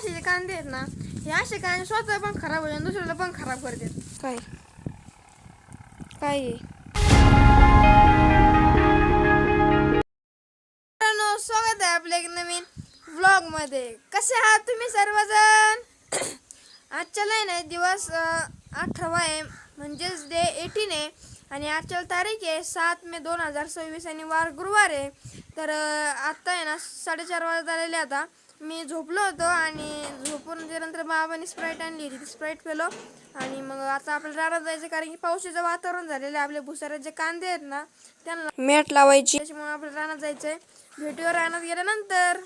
असे जे कांदे आहेत ना, हे असे कांदे स्वतः पण खराब होते आणि दुसऱ्याला पण खराब करतात. काय काय स्वागत आहे आपल्या एक नवीन व्लॉग मध्ये. कसे आहात तुम्ही सर्वजण? आजच्याला नाही दिवस 18 आहे, म्हणजेच डे 18 आहे आणि आजच्या तारीख आहे 7 मे 2026 आणि वार गुरुवार आहे. तर आत्ता आहे ना 4:30 वाजत आलेले. आता मी झोपलो होतो आणि झोपून नंतर बाबांनी स्प्राईट आणली होती, ती स्प्राईट पेलो आणि मग आता आपल्याला रानात जायचं, कारण की पावसाचं वातावरण झालेलं आहे. आपले भुसाऱ्यात जे कांदे आहेत ना त्यांना मॅट लावायची, त्याच्यामुळे आपल्याला रानात जायचं आहे. भेटूया रानात गेल्यानंतर.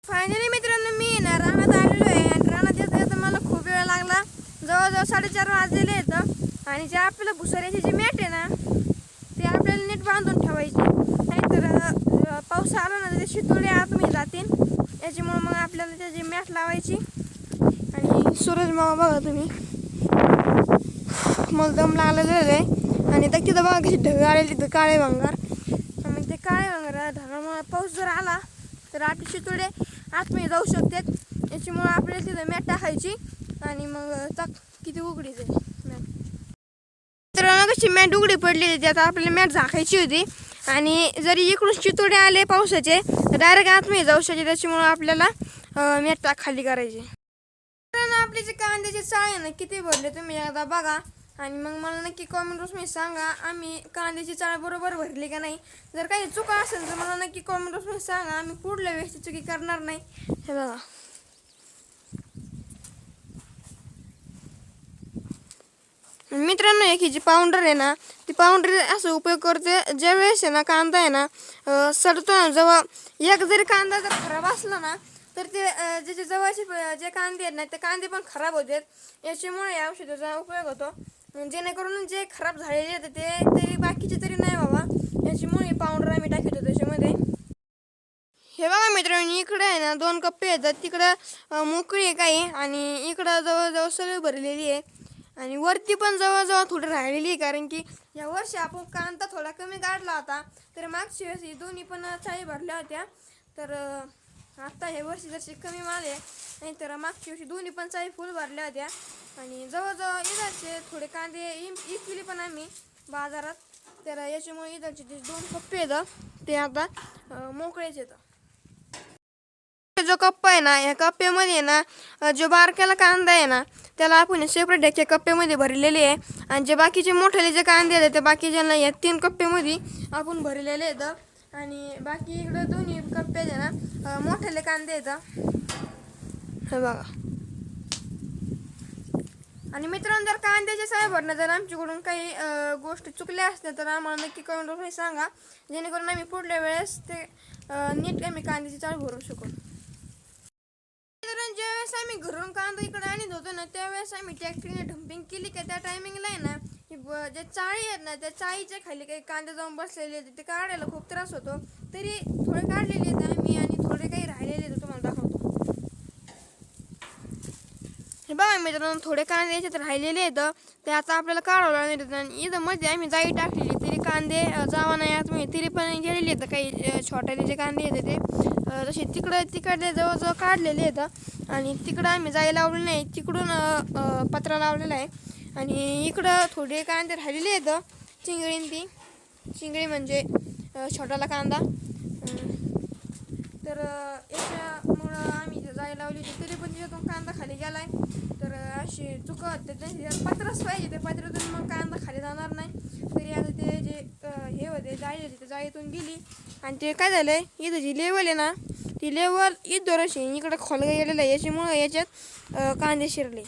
फायनली मित्रांनो मी ना रानात आलेलो आहे आणि रानात येता मला खूप वेळ लागला. जवळजवळ 4:30 वाजलेले आहेत आणि जे आपल्याला भुसाऱ्याची जी मॅट आहे ना ते आपल्याला नीट बांधून ठेवायची, नाहीतर पाऊस आला ना ते शितोडे आतमध्ये जातील. त्याच्यामुळे मग आपल्याला त्याची मॅट लावायची. आणि सूरज मामा बघा तुम्ही, मला दम लागलेलं आहे आणि तिथं बघा कशी ढग आलेली, तिथं काळे भंगार. मग ते काळे भंगार ढगामुळे पाऊस जर आला तर आपले शितोडे आतमध्ये जाऊ शकतात. त्याच्यामुळे आपल्याला तिथं मॅट टाकायची आणि मग किती उघडी जाईल मॅट. तर कशी मॅट उघडी पडलेली होती, आता आपल्याला मॅट झाकायची होती. आणि जरी इकडून चितोडे आले पावसाचे तर डायरेक्ट आतमध्ये जाऊ शकते, त्याच्यामुळं आपल्याला मॅट खाली करायची. आपली जे कांद्याची चाळ आहे ना किती भरले तुम्ही एकदा बघा आणि मग मला नक्की कॉमेंट बॉक्समध्ये सांगा आम्ही कांद्याची चाळ बरोबर भरली का नाही. जर काही चुका असेल तर मला नक्की कॉमेंट बॉक्समध्ये सांगा, आम्ही पुढल्या वेळेस चुकी करणार नाही. हे बघा मित्रांनो, एक ही जी पावडर आहे ना ती पावडर असं उपयोग करते ज्या वेळेस आहे ना कांदा आहे ना सडतो ना. जेव्हा एक जरी कांदा जर खराब असला ना तर ते जे जवळचे जे कांदे आहेत ना ते कांदे पण खराब होतात. याच्यामुळे या औषधाचा उपयोग होतो, जेणेकरून जे खराब झालेले आहेत ते तरी बाकीचे तरी नाही व्हावा. याच्यामुळे पावडर आम्ही टाकतो त्याच्यामध्ये. हे बघा मित्रांनो, इकडे आहे ना 2 कप्पे येतात, तिकडं मोकळी आहे काही आणि इकडं जवळजवळ सगळी भरलेली आहे आणि वरती पण जवळजवळ थोडी राहिलेली आहे, कारण की या वर्षी आपण कांदा थोडा कमी काढला होता. तर मागच्या वेळेस दोन्ही पण चाळी भरल्या होत्या. तर आता हे वर्षी जरशी कमी माल आहे, नाही तर मागच्या वर्षी दोन्ही पण चाळी फुल भरल्या होत्या. आणि जवळजवळ इथाचे थोडे कांदे इकली पण आम्ही बाजारात. तर याच्यामुळे इथाचे जे 2 कप्पे येतं ते आता मोकळेच येतं. जो कप्पा आहे ना या कप्प्यामध्ये ना जो बारक्याला कांदा आहे ना त्याला आपण सेपरेट एका कप्प्यामध्ये भरलेले आहे आणि जे बाकीचे मोठे जे कांदे आहेत ते बाकीच्यांना या 3 कप्प्यामध्ये आपण भरलेले आहेत. आणि बाकी इकडे दोन्ही कप्प्यात आहे ना मोठेले कांदे येतात, हे बघा. आणि मित्रांनो, जर कांद्याचे साय भरणं जर आमच्याकडून काही गोष्टी चुकल्या असल्या तर आम्हाला नक्की कमेंट बॉक्समध्ये सांगा, जेणेकरून आम्ही पुढल्या वेळेस ते नीट आम्ही कांद्याची चाळ भरू शकू. ज्यावेळेस आम्ही घरून कांदा इकडे आणत होतो ना त्यावेळेस आम्ही ट्रॅक्टरने डम्पिंग केली का त्या टायमिंगला आहे ना जे चाळी आहेत ना त्या चाळीच्या खाली काही कांदे जाऊन बसलेले होते, ते काढायला खूप त्रास होतो. तरी थोडे काढलेले आहेत आम्ही आणि थोडे काही राहिलेले आहेत, तुम्हाला दाखवतो. हे बघा मित्रांनो, थोडे कांदे याच्यात राहिलेले आहेत ते आता आपल्याला काढावं लागणार. आणि इथं मध्ये आम्ही जाळी टाकलेली तरी कांदे जावा नाही आत मी तरी पण गेलेले आहेत. काही छोट्याले जे कांदे येते ते तसे तिकडे जवळजवळ काढलेले आहेत आणि तिकडं आम्ही जाळी लावलेली नाही, तिकडून पत्रा लावलेला आहे. आणि इकडं थोडे कांदे राहिलेले आहेत, चिंगळी म्हणजे छोटाला कांदा. तर याच्यामुळं आम्ही जाळी लावली होती तरी पण त्याच्यातून कांदा खाली गेला आहे. तर अशी चुका होते, पत्राच पाहिजे, ते पत्रातून मग कांदा खाली जाणार नाही. तरी आता ते जे हे होते जाळी होती ते जाळीतून गेली आणि ते काय झालं आहे इथं जी लेवल आहे ना ती लेवल इथं अशी इकडं खोलगा गेलेलं आहे. याच्यामुळं याच्यात कांदे शिरले.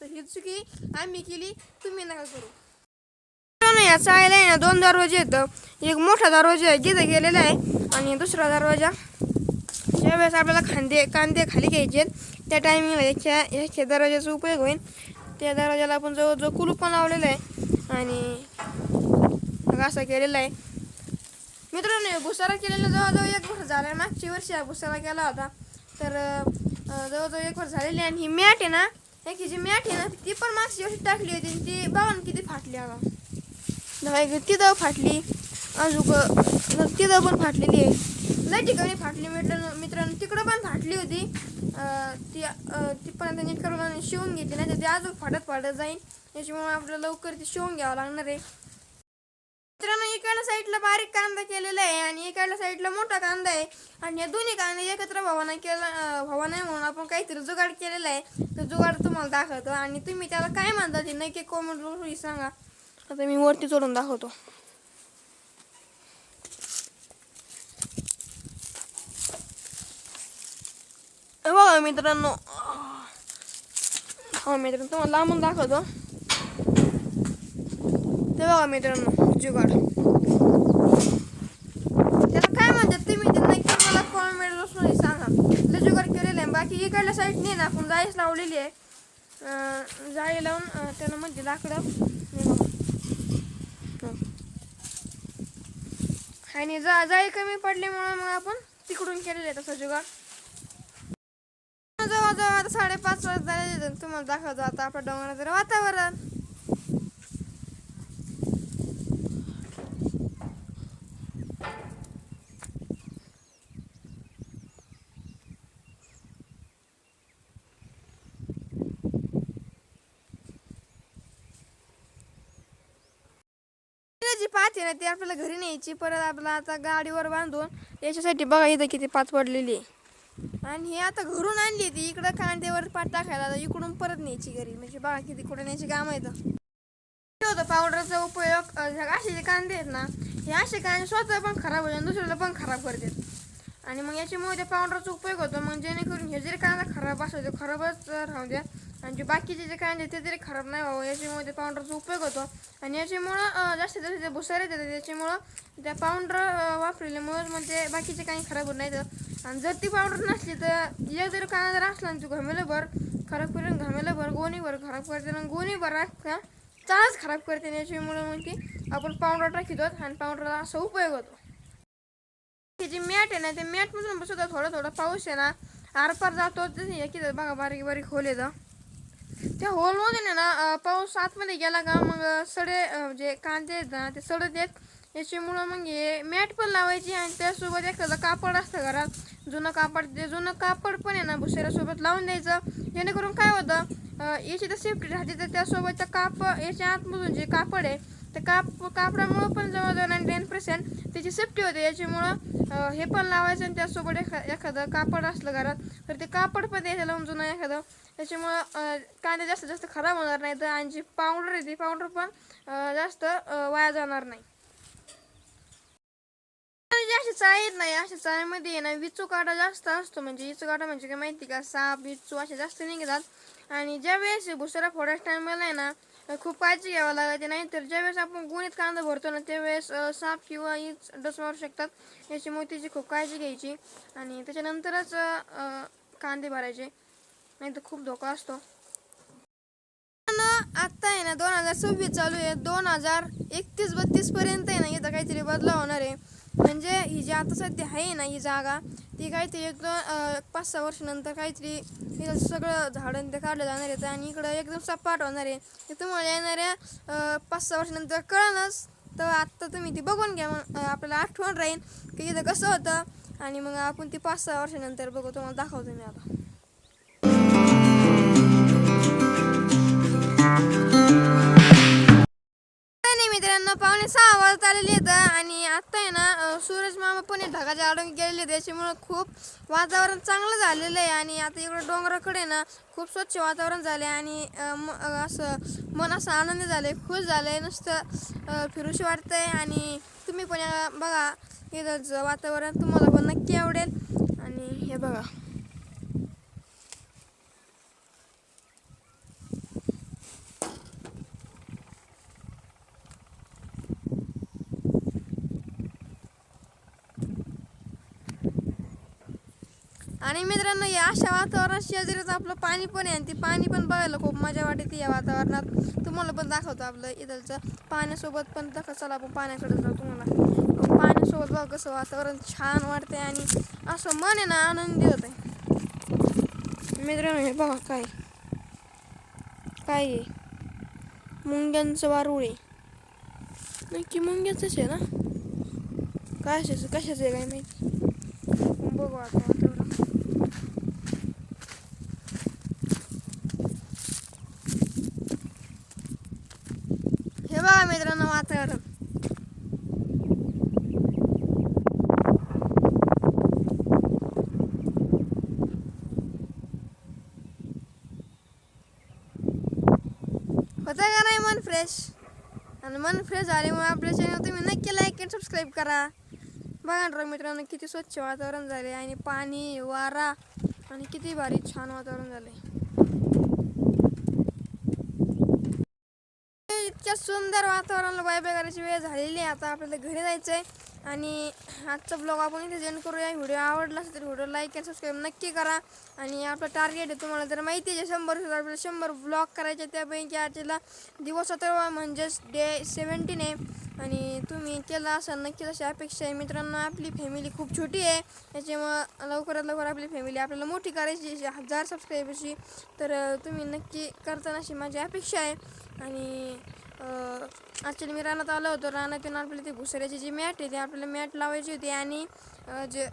तर ही चुकी आम्ही केली, तुम्ही नका करू. या चाळीला आहे ना 2 दरवाजे येतं. एक मोठा दरवाजा जिथं गेलेला आहे आणि दुसरा दरवाजा ज्यावेळेस आपल्याला कांदे खाली घ्यायचे त्या टायमिंगला ह्या दरवाजाचा उपयोग होईल. त्या दरवाजाला आपण जवळजवळ कुलूप पण लावलेलं आहे आणि असा केलेला आहे. मित्रांनो, भुसारा केलेला जवळजवळ 1 वर्ष झाला आहे. मागच्या वर्षी हा भुसारा केला होता, तर जवळजवळ 1 वर्ष झालेली. आणि ही मॅट आहे ना एक जी मॅट आहे ना ती पण मागच्या वर्षी टाकली होती, ती बघा ना किती फाटली. तिथं फाटली, अजून तिथं पण फाटलेली आहे, लय ठिकाणी फाटली. मित्रांनो तिकडं पण फाटली होती. ती पण आता नीट करून आणि शिवून घेतली, नाही तर ती अजून फाटत जाईल. त्याच्यामुळे आपल्याला लवकर ती शिवून घ्यावं लागणार आहे. मित्रांनो, इकडल्या साईडला बारीक कांदा केलेला आहे आणि इकडल्या साईडला मोठा कांदा आहे. आणि या दोन्ही कांदे एकत्र व्हावा नाही म्हणून आपण काहीतरी जुगाड केलेला आहे. तर जुगाड तुम्हाला दाखवतो आणि तुम्ही त्याला काय म्हणता ते नक्की कॉमेंट सांगा. आता मी वरती चढून दाखवतो. बघा मित्रांनो, तुम्हाला लांबून दाखवतो. ते बघा मित्रांनो, जुगाड त्याला काय म्हणतात तुम्ही ते नक्की मला कॉमेंट सांगा. ते जुगाड केलेलं आहे. बाकी इकडल्या साईडने ना आपण जाळीच लावलेली आहे. जाळी लावून त्याला म्हणजे लाकडं आणि जाळी कमी पडल्यामुळे मग आपण तिकडून केलेलं आहे तसं जुगाड. जवळजवळ आता 5:30 वाजता तुम्हाला दाखवतो आता आपल्या डोंगराचं वातावरण. जी पाच आहे ना ती आपल्याला घरी न्यायची, परत आपल्याला आता गाडीवर बांधून याच्यासाठी बघा इथं किती पाच पडलेली आहे. आणि हे आता घरून आणली ती इकडं कांद्यावर पाठ टाकायला, इकडून परत न्यायची घरी. म्हणजे बघा किती कुठे न्यायची काम येतं. होतं पावडरचा उपयोग. असे जे कांदे आहेत ना, हे असे कांदे स्वतः पण खराब होते आणि दुसऱ्याला पण खराब करतात. आणि मग याच्यामुळे त्या पावडरचा उपयोग होतो. मग जेणेकरून हे जरी कांदा खराब असतो ते खराबच राहू द्या आणि जे बाकीचे जे कांदे ते तरी खराब नाही व्हावं, याच्यामुळे त्या पावडरचा उपयोग होतो. आणि याच्यामुळं जास्तीत जास्त भुसारे देतात. त्याच्यामुळं त्या पावडर वापरल्यामुळं म्हणजे बाकीचे काही खराब होत नाहीत. आणि जर ती पावडर नसली तर एक जर कांदा जर असला आणि तू घमेलभर खराब करून घमेलभर गोणीभर खराब करते आणि गोणीभर का चाच खराब करते. याच्यामुळं मग ती आपण पावडर टाकतो आणि पावडरला असा उपयोग होतो. ही जी मॅट आहे ना, ते मॅटमधून सुद्धा थोडा पाऊस आहे ना आरपार जातो. किती बघा बारीक बारीक होल येतं. त्या होलमधून ना पाऊस आतमध्ये गेला का मग सडे जे कांदे आहेत ना ते सडत येत. याच्यामुळं मग हे मॅट पण लावायची आणि त्यासोबत एखादं कापड असतं घरात जुनं कापड, ते जुनं कापड पण आहे ना भुसेऱ्यासोबत लावून द्यायचं. जेणेकरून काय होतं याची तर सेफ्टी राहते. तर त्यासोबत त्या याच्या आतमधून जे कापड आहे त्या कापडामुळं पण जवळजवळ 99% त्याची सेफ्टी होते. याच्यामुळं हे पण लावायचं आणि त्यासोबत एखादं कापड असलं घरात तर ते कापड पण द्यायचं लावून जुनं एखादं. त्याच्यामुळं कांदे जास्त खराब होणार नाही. तर आणि जी पावडर आहे ती पावडर पण जास्त वाया जाणार नाही. अशा चाळीत नाही, अशा चाळीमध्ये आहे ना विचूकाटा जास्त असतो. म्हणजे विचूकाटा म्हणजे काय माहिती का, साप विचू असे जास्त निघतात. आणि ज्या वेळेस भुसारा फोडायच्या टायमाला आहे ना खूप काळजी घ्यावं लागते. नाही तर ज्यावेळेस आपण गुणीत कांदा भरतो ना त्यावेळेस साप किंवा इच डस मारू शकतात. याच्यामुळे त्याची खूप काळजी घ्यायची आणि त्याच्यानंतरच कांदे भरायचे, नाही तर खूप धोका असतो. आता आहे ना 2026 चालू आहे. 2031-32 पर्यंत आहे ना इथं काहीतरी बदलाव होणार आहे. म्हणजे ही जी आता सध्या आहे ना ही जागा ती काहीतरी 5-6 वर्षानंतर काहीतरी इथं सगळं झाडं ते काढलं जाणार आहे आणि इकडं एकदम सपाट होणार आहे. ते तुम्हाला येणाऱ्या 5-6 वर्षानंतर कळणच. तर आत्ता तुम्ही ती बघून घ्या, मग आपल्याला आठवण राहील की इथं कसं होतं. आणि मग आपण ती 5-6 वर्षानंतर बघू, तुम्हाला दाखवतो मी आता. मित्रांनो 5:45 वाजता आलेली आहेत आणि आता आहे ना सूरज मामा पण ढगाच्या आडून गेलेले. त्याच्यामुळं खूप वातावरण चांगलं झालेलं आहे. आणि आता इकडं डोंगराकडे ना खूप स्वच्छ वातावरण झाले आणि असं मन असं आनंदी झाले, खुश झालंय, नुसतं फिरूशी वाटतंय. आणि तुम्ही पण बघा इथंच वातावरण तुम्हाला पण नक्की आवडेल. आणि हे बघा आणि मित्रांनो या अशा वातावरणात शेजारीच आपलं पाणी पण आहे आणि ती पाणी पण बघायला खूप मजा वाटते या वातावरणात. तुम्हाला पण दाखवतो आपलं इथलचं पाण्यासोबत पण दाखव. चला आपण पाण्याकडे जाऊ. तुम्हाला पाण्यासोबत बघा कसं वातावरण छान वाटतंय आणि असं मन आहे ना आनंदी होत आहे. मित्रांनो हे बघा काय आहे, मुंग्यांचं वारुळ आहे. नक्की मुंग्याचंच आहे ना, कशाचं आहे काय माहिती. बघू आता वातावरण. वातावरण. होतं का नाही मन फ्रेश? आणि मन फ्रेश झाल्यामुळे आपल्या चॅनल तुम्ही नक्की लाईक आणि सबस्क्राईब करा. बघा ना मित्रांनो, किती स्वच्छ वातावरण झाले आणि पाणी, वारा आणि किती भारी छान वातावरण झाले. इतक्या सुंदर वातावरणाला बाय बाय करायची वेळ झालेली आहे. आता आपल्याला घरी जायचं आहे आणि आजचा ब्लॉग आपण इथे एंड करूया. व्हिडिओ आवडला असेल तर व्हिडिओ लाईक आणि सबस्क्राईब नक्की करा. आणि आपलं टार्गेट आहे तुम्हाला जर माहिती आहे 100 आपल्याला 100 ब्लॉग करायचे. त्यापैकी आजला दिवस 17 म्हणजेच डे 17 आहे आणि तुम्ही केला असाल नक्कीच अशी अपेक्षा आहे. मित्रांनो, आपली फॅमिली खूप छोटी आहे, त्याच्यामुळं लवकरात लवकर आपली फॅमिली आपल्याला मोठी करायची 1000 सबस्क्राईबरची. तर तुम्ही नक्की करताना अशी माझी अपेक्षा आहे. आणि ॲक्च्युली मी रानात आलो होतो. रानातून आपल्याला ती घुसऱ्याची जी मॅट आहे ती आपल्याला मॅट लावायची होती आणि जे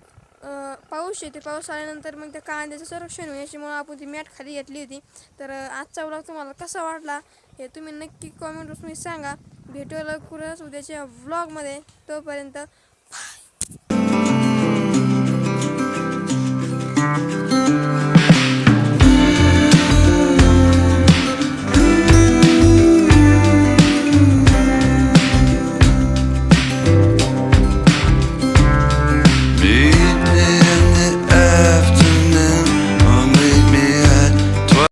पाऊस आहे ते पाऊस आल्यानंतर मग त्या कांद्याचं संरक्षण होईल याच्यामुळं आपण ती मॅट खाली घेतली होती. तर आजचा व्लॉग तुम्हाला कसा वाटला हे तुम्ही नक्की कॉमेंटमध्ये सांगा. भेटूया लवकरच उद्याच्या व्लॉगमध्ये. तोपर्यंत बाय.